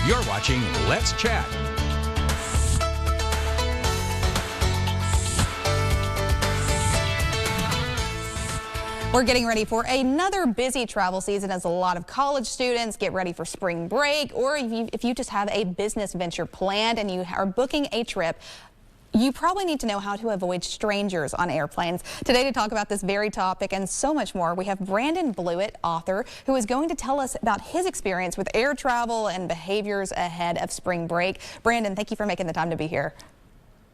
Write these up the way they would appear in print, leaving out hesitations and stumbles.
You're watching Let's Chat. We're getting ready for another busy travel season as a lot of college students get ready for spring break, or if you just have a business venture planned and you are booking a trip. You probably need to know how to avoid strangers on airplanes. Today to talk about this very topic and so much more, we have Brandon Blewett, author, who is going to tell us about his experience with air travel and behaviors ahead of spring break. Brandon, thank you for making the time to be here.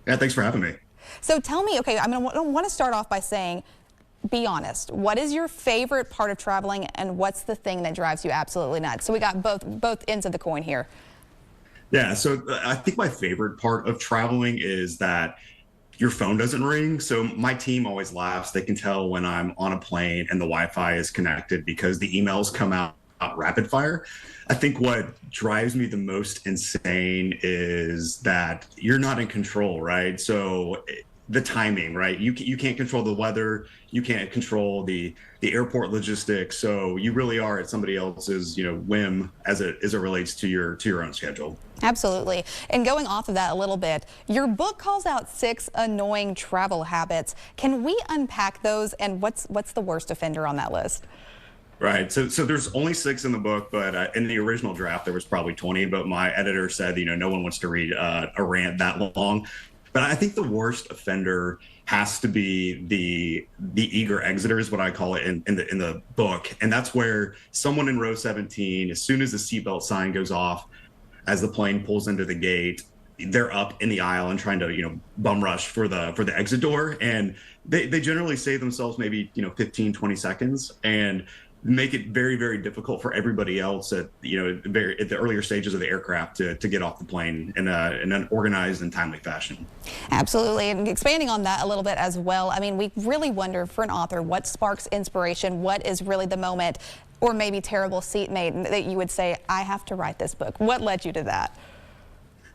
Yeah, thanks for having me. So tell me, okay, I want to start off by saying, be honest. What is your favorite part of traveling, and what's the thing that drives you absolutely nuts? So we got both ends of the coin here. Yeah, so I think my favorite part of traveling is that your phone doesn't ring. So my team always laughs. They can tell when I'm on a plane and the Wi-Fi is connected because the emails come out rapid fire. I think what drives me the most insane is that you're not in control, right? So the timing, right? You can't control the weather. You can't control the airport logistics. So you really are at somebody else's, whim as it relates to your own schedule. Absolutely. And going off of that a little bit, your book calls out 6 annoying travel habits. Can we unpack those, and what's the worst offender on that list? Right. So there's only 6 in the book, but in the original draft, there was probably 20. But my editor said, no one wants to read a rant that long. But I think the worst offender has to be the eager exiter, is what I call it in the book. And that's where someone in row 17, as soon as the seatbelt sign goes off, as the plane pulls into the gate, they're up in the aisle and trying to, bum rush for the exit door. And they generally save themselves maybe, 15, 20 seconds and make it very, very difficult for everybody else at, at the earlier stages of the aircraft to get off the plane in an organized and timely fashion. Absolutely. And expanding on that a little bit as well, I mean, we really wonder for an author what sparks inspiration, what is really the moment or maybe terrible seatmate that you would say, I have to write this book. What led you to that?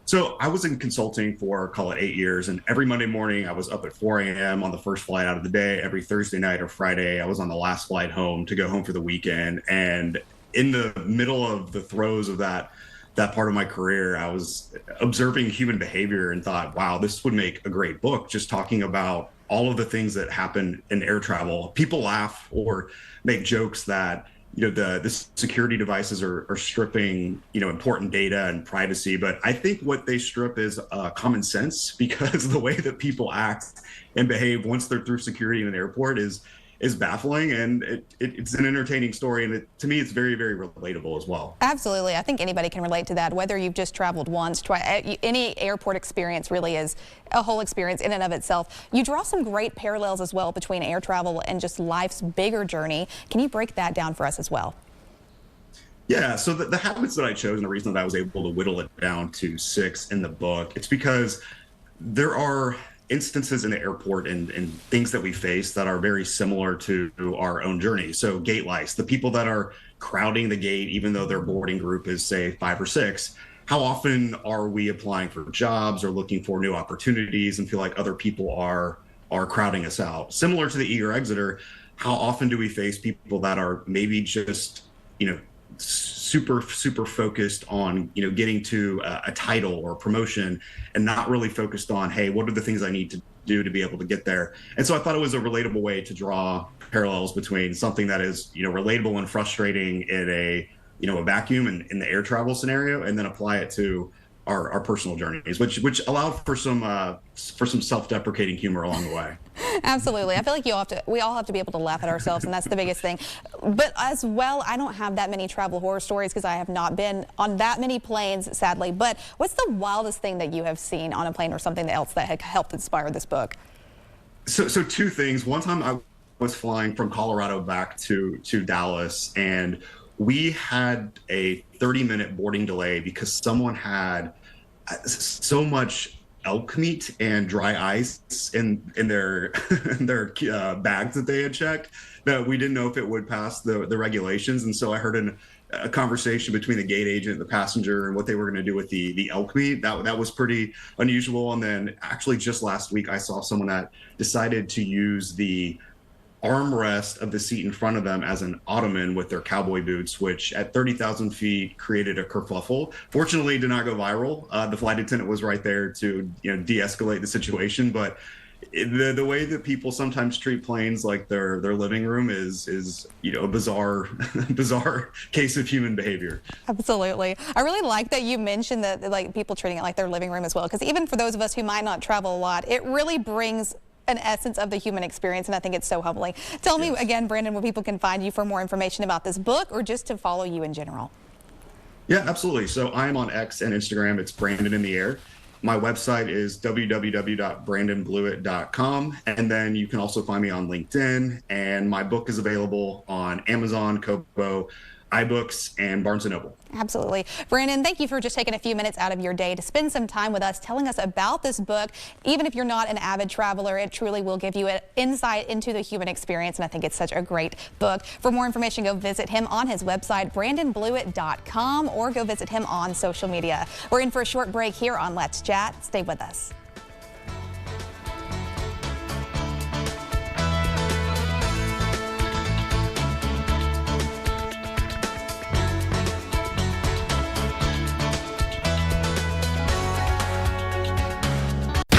So I was in consulting for, call it 8 years, and every Monday morning I was up at 4 a.m. on the first flight out of the day. Every Thursday night or Friday, I was on the last flight home to go home for the weekend. And in the middle of the throes of that part of my career, I was observing human behavior and thought, wow, this would make a great book, just talking about all of the things that happen in air travel. People laugh or make jokes that the security devices are stripping, important data and privacy. But I think what they strip is common sense, because the way that people act and behave once they're through security in an airport is baffling, and it's an entertaining story, and to me it's very, very relatable as well. Absolutely. I think anybody can relate to that, whether you've just traveled once. Any airport experience really is a whole experience in and of itself. You draw some great parallels as well between air travel and just life's bigger journey. Can you break that down for us as well? Yeah, so the habits that I chose, and the reason that I was able to whittle it down to 6 in the book, it's because there are instances in the airport and things that we face that are very similar to our own journey. So gate lice, the people that are crowding the gate, even though their boarding group is, say, 5 or 6, how often are we applying for jobs or looking for new opportunities and feel like other people are crowding us out? Similar to the eager exiter, how often do we face people that are maybe just, super focused on, getting to a title or a promotion, and not really focused on, hey, what are the things I need to do to be able to get there? And so I thought it was a relatable way to draw parallels between something that is, relatable and frustrating in a vacuum and in the air travel scenario, and then apply it to our personal journeys, which allowed for some self-deprecating humor along the way. Absolutely. I feel like we all have to be able to laugh at ourselves, and that's the biggest thing. But as well, I don't have that many travel horror stories because I have not been on that many planes, sadly. But what's the wildest thing that you have seen on a plane or something else that had helped inspire this book? So 2 things. One time I was flying from Colorado back to Dallas, and we had a 30-minute boarding delay because someone had so much elk meat and dry ice in their bags that they had checked that we didn't know if it would pass the regulations. And so I heard a conversation between the gate agent and the passenger and what they were going to do with the elk meat. That was pretty unusual. And then actually just last week, I saw someone that decided to use the armrest of the seat in front of them as an ottoman with their cowboy boots, which at 30,000 feet created a kerfuffle. Fortunately, it did not go viral. The flight attendant was right there to de-escalate the situation, but the way that people sometimes treat planes like their living room is a bizarre bizarre case of human behavior. Absolutely. I really like that you mentioned that like people treating it like their living room as well, because even for those of us who might not travel a lot, it really brings an essence of the human experience, and I think it's so humbling. Tell me again, Brandon, where people can find you for more information about this book or just to follow you in general. Yeah, absolutely. So I'm on X and Instagram. It's Brandon in the Air. My website is www.brandonblewitt.com. And then you can also find me on LinkedIn. And my book is available on Amazon, Kobo, iBooks, and Barnes & Noble. Absolutely. Brandon, thank you for just taking a few minutes out of your day to spend some time with us, telling us about this book. Even if you're not an avid traveler, it truly will give you an insight into the human experience, and I think it's such a great book. For more information, go visit him on his website, brandonblewitt.com, or go visit him on social media. We're in for a short break here on Let's Chat. Stay with us.